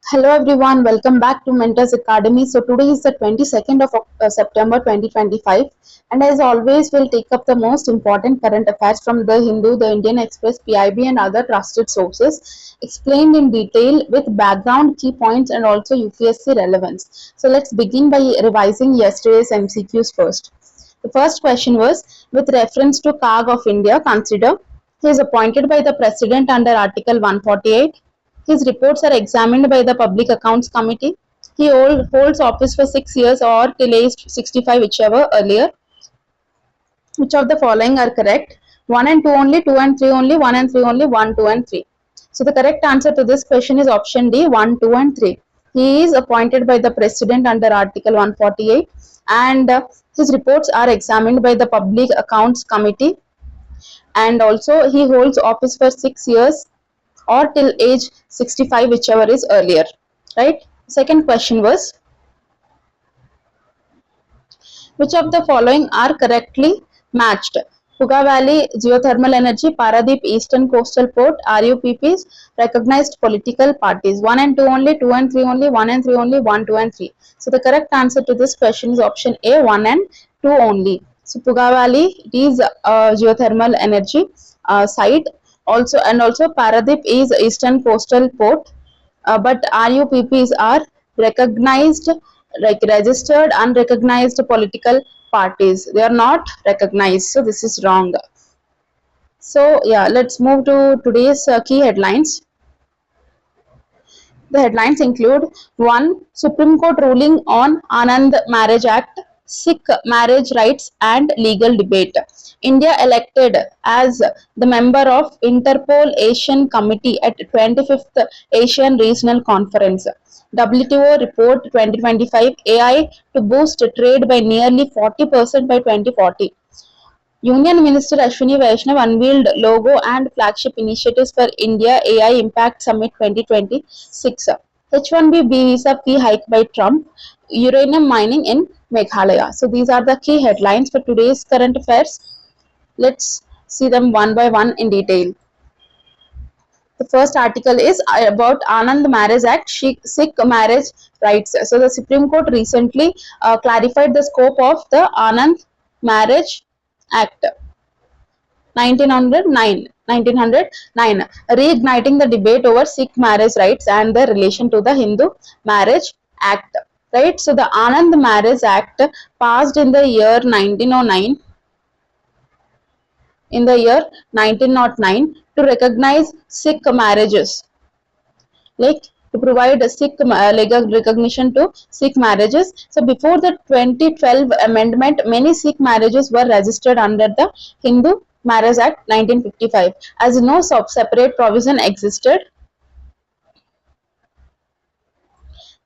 Hello everyone, welcome back to Mentors Academy. So today is the 22nd of September 2025, and as always we'll take up the most important current affairs from the Hindu, the Indian Express, PIB and other trusted sources, explained in detail with background, key points and also UPSC relevance. So let's begin by revising yesterday's MCQs first. The first question was, with reference to CAG of India, consider he is appointed by the President under Article 148. His reports are examined by the Public Accounts Committee. He holds office for 6 years or till age 65, whichever earlier. Which of the following are correct? 1 and 2 only, 2 and 3 only, 1 and 3 only, 1, 2 and 3. So the correct answer to this question is option D, 1, 2 and 3. He is appointed by the President under Article 148 and his reports are examined by the Public Accounts Committee, and also he holds office for 6 years or till age 65, whichever is earlier, right? Second question was, which of the following are correctly matched? Puga Valley Geothermal Energy, Paradip Eastern Coastal Port, RUPPs, recognized political parties. 1 and 2 only, 2 and 3 only, 1 and 3 only, 1, 2 and 3. So the correct answer to this question is option A, 1 and 2 only. So Puga Valley, it is geothermal energy site. Also Paradip is Eastern Coastal Port, but RUPPs are recognized, like registered unrecognized political parties. They are not recognized, so this is wrong. So yeah, let's move to today's key headlines. The headlines include: 1. Supreme Court ruling on Anand Marriage Act, Sikh marriage rights and legal debate. India elected as the member of Interpol Asian Committee at 25th Asian Regional Conference. WTO report 2025, AI to boost trade by nearly 40% by 2040. Union Minister Ashwini Vaishnav unveiled logo and flagship initiatives for India AI Impact Summit 2026. H1B visa fee hike by Trump, uranium mining in Meghalaya. So these are the key headlines for today's current affairs. Let's see them one by one in detail. The first article is about Anand Marriage Act, Sikh marriage rights. So the Supreme Court recently clarified the scope of the Anand Marriage Act 1909, reigniting the debate over Sikh marriage rights and their relation to the Hindu Marriage Act. Right. So the Anand Marriage Act passed in the year 1909. In the year 1909 to recognize Sikh marriages, like to provide a Sikh legal recognition to Sikh marriages. So before the 2012 amendment, many Sikh marriages were registered under the Hindu Marriage Act 1955, as no separate provision existed.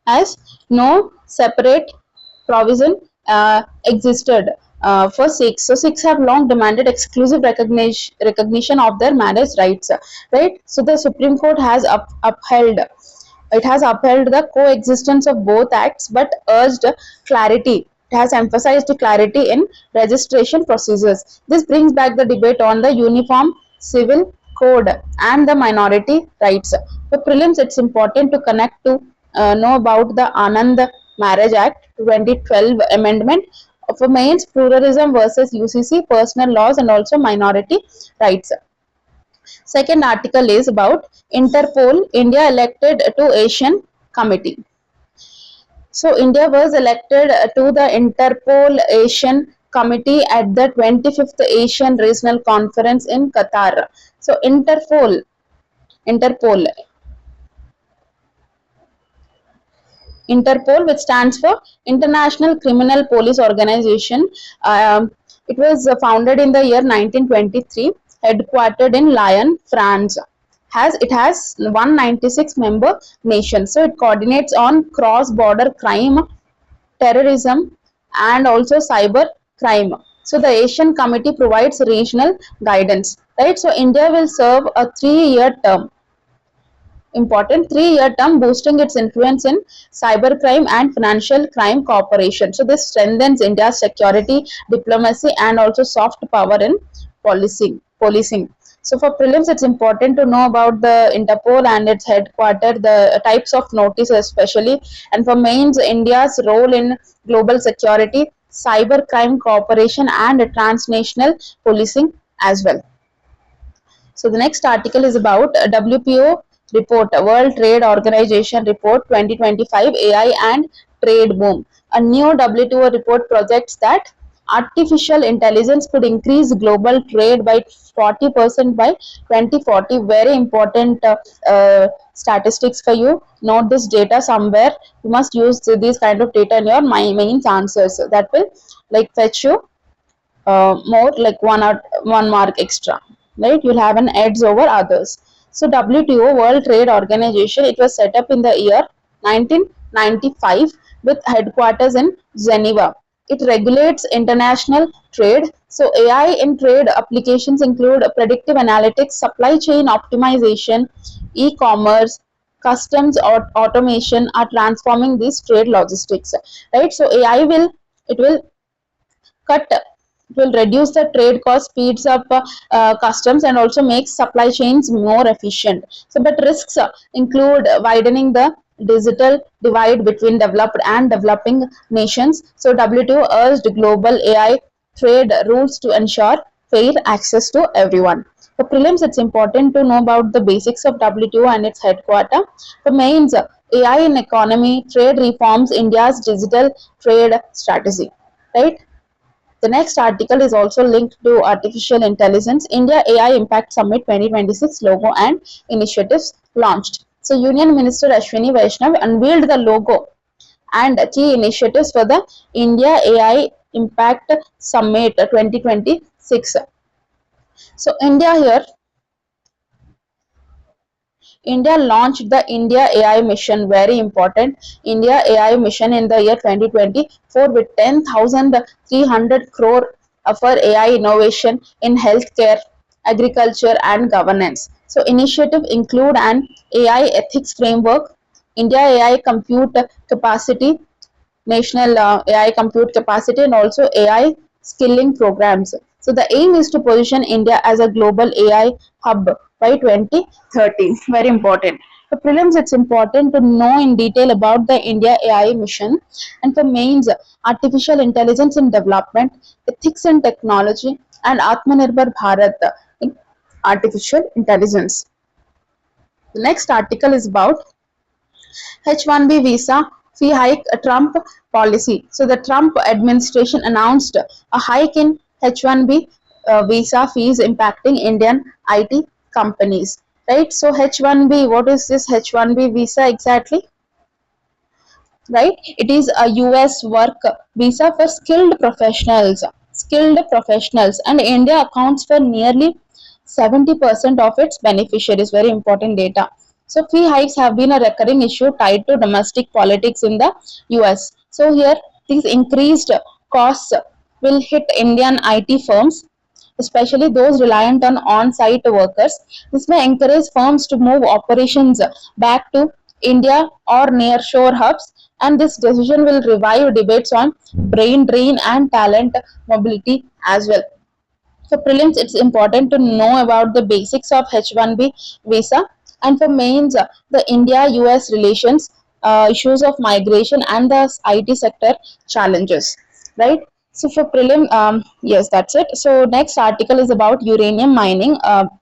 As no separate provision existed for Sikhs. So Sikhs have long demanded exclusive recognition of their marriage rights, right? So the Supreme Court has upheld the coexistence of both acts, but urged clarity. It has emphasized clarity in registration procedures. This brings back the debate on the Uniform Civil Code and the minority rights. For prelims, it's important to connect to know about the Anand Marriage Act 2012 amendment. For mains, pluralism versus UCC, personal laws and also minority rights. Second article is about Interpol, India elected to Asian Committee. So India was elected to the Interpol Asian Committee at the 25th Asian Regional Conference in Qatar. So Interpol, which stands for International Criminal Police Organization. It was founded in the year 1923, headquartered in Lyon, France. It has 196 member nations. So it coordinates on cross-border crime, terrorism, and also cyber crime. So the Asian Committee provides regional guidance. Right. So India will serve a 3-year term. Important 3-year term, boosting its influence in cybercrime and financial crime cooperation. So this strengthens India's security, diplomacy and also soft power in policing. So for prelims, it's important to know about the Interpol and its headquarter, the types of notices especially, and for mains, India's role in global security, cyber crime cooperation, and transnational policing as well. So the next article is about WPO report, World Trade Organization report 2025 AI and trade boom. A new WTO report projects that artificial intelligence could increase global trade by 40% by 2040. Very important statistics for you. Note this data somewhere. You must use these kind of data in your mains answers. That will like fetch you more like one mark extra, right? You'll have an edge over others. So WTO, World Trade Organization, it was set up in the year 1995 with headquarters in Geneva. It regulates international trade. So AI in trade applications include predictive analytics, supply chain optimization, e-commerce, customs or automation are transforming this trade logistics, right? So AI will, it will cut, it will reduce the trade cost, speeds up customs, and also makes supply chains more efficient. So but risks include widening the digital divide between developed and developing nations. So WTO urged global AI trade rules to ensure fair access to everyone. For prelims, it's important to know about the basics of WTO and its headquarter. For mains, AI in economy, trade reforms, India's digital trade strategy, right? The next article is also linked to artificial intelligence. India AI Impact Summit 2026 logo and initiatives launched. So Union Minister Ashwini Vaishnav unveiled the logo and key initiatives for the India AI Impact Summit 2026. So India launched the India AI mission, very important, India AI mission in the year 2024 with 10,300 crore for AI innovation in healthcare, agriculture and governance. So initiative include an AI ethics framework, India AI compute capacity, national AI compute capacity, and also AI skilling programs. So the aim is to position India as a global AI hub by 2030. Very important. For prelims, it's important to know in detail about the India AI mission, and for mains, artificial intelligence in development, ethics and technology, and Atmanirbhar Bharat in artificial intelligence. The next article is about H-1B visa fee hike, a Trump policy. So the Trump administration announced a hike in H-1B visa fees impacting Indian IT companies. Right. So H-1B, what is this H-1B visa exactly? Right, it is a US work visa for skilled professionals, and India accounts for nearly 70% of its beneficiaries. Very important data. So fee hikes have been a recurring issue tied to domestic politics in the US. So here these increased costs will hit Indian IT firms, especially those reliant on on-site workers. This may encourage firms to move operations back to India or nearshore hubs, and this decision will revive debates on brain drain and talent mobility as well. For prelims, it's important to know about the basics of H-1B visa, and for mains, the India-US relations, issues of migration, and the IT sector challenges. Right. So for prelim, yes, that's it. So next article is about uranium mining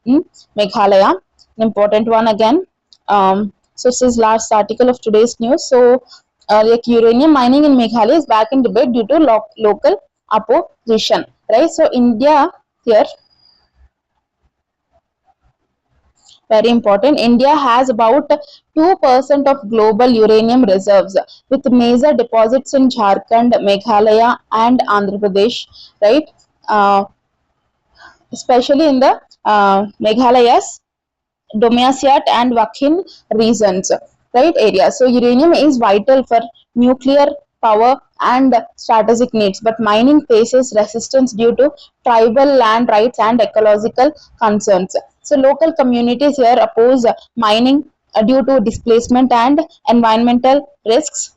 in Meghalaya, an important one again. So this is last article of today's news. So like uranium mining in Meghalaya is back in debate due to local opposition. Right. So India here, very important, India has about 2% of global uranium reserves with major deposits in Jharkhand, Meghalaya and Andhra Pradesh, right? Uh, Especially in the Meghalaya's Domasiat and Wakhin regions, right, areas. So uranium is vital for nuclear power and strategic needs, but mining faces resistance due to tribal land rights and ecological concerns. So local communities here oppose mining due to displacement and environmental risks.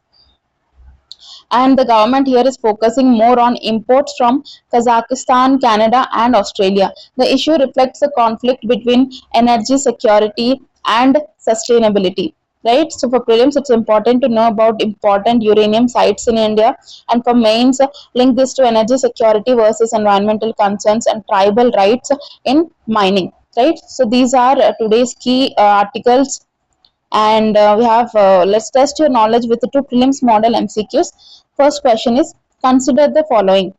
and the government here is focusing more on imports from Kazakhstan, Canada, and Australia. The issue reflects the conflict between energy security and sustainability. Right, so for prelims, it's important to know about important uranium sites in India, and for mains, link this to energy security versus environmental concerns and tribal rights in mining. Right, so these are today's key articles, and we have let's test your knowledge with the two prelims model MCQs. First question is, consider the following: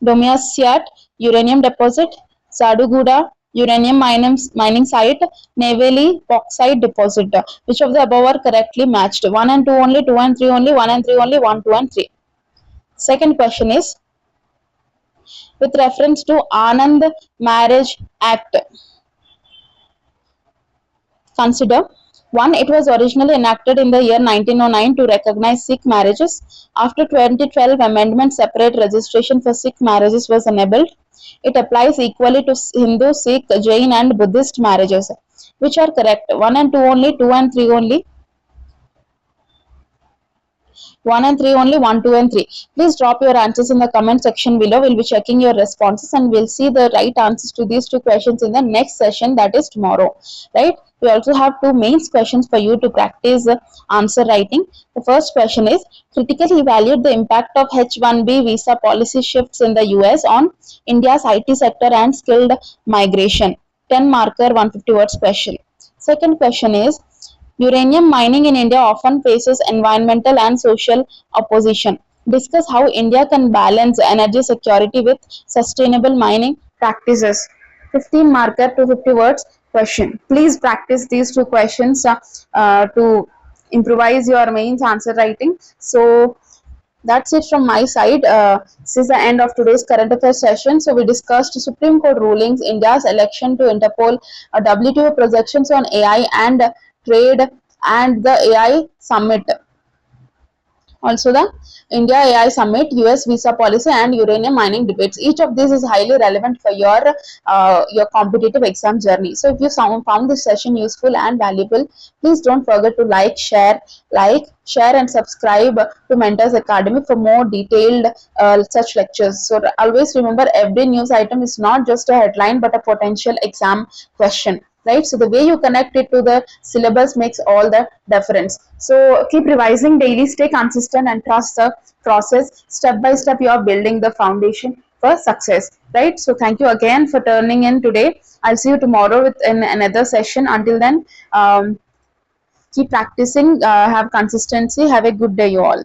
Domiasyat uranium deposit, Saduguda uranium mining site, Naveli bauxite deposit. Which of the above are correctly matched? 1 and 2 only, 2 and 3 only, 1 and 3 only, 1, 2 and 3. Second question is, with reference to Anand Marriage Act, consider: 1. It was originally enacted in the year 1909 to recognize Sikh marriages. After 2012 amendment, separate registration for Sikh marriages was enabled. It applies equally to Hindu, Sikh, Jain and Buddhist marriages. Which are correct? 1 and 2 only, 2 and 3 only, 1 and 3 only, 1, 2 and 3. Please drop your answers in the comment section below. We'll be checking your responses and we'll see the right answers to these two questions in the next session, that is tomorrow. Right? We also have two main questions for you to practice answer writing. The first question is, critically evaluate the impact of H-1B visa policy shifts in the US on India's IT sector and skilled migration. 10 marker, 150 words question. Second question is, uranium mining in India often faces environmental and social opposition. Discuss how India can balance energy security with sustainable mining practices. 15 marker, 250 words question. Please practice these two questions to improvise your mains answer writing. So that's it from my side. This is the end of today's current affairs session. So we discussed Supreme Court rulings, India's election to Interpol, WTO projections on AI and trade, and the AI summit. Also, the India AI Summit, US visa policy, and uranium mining debates. Each of these is highly relevant for your competitive exam journey. So, if you found this session useful and valuable, please don't forget to share, and subscribe to Mentors Academy for more detailed such lectures. So, always remember, every news item is not just a headline but a potential exam question. Right, so the way you connect it to the syllabus makes all the difference. So keep revising daily, stay consistent and trust the process. Step by step you are building the foundation for success. Right, so thank you again for turning in today. I'll see you tomorrow with in another session. Until then, keep practicing, have consistency, have a good day you all.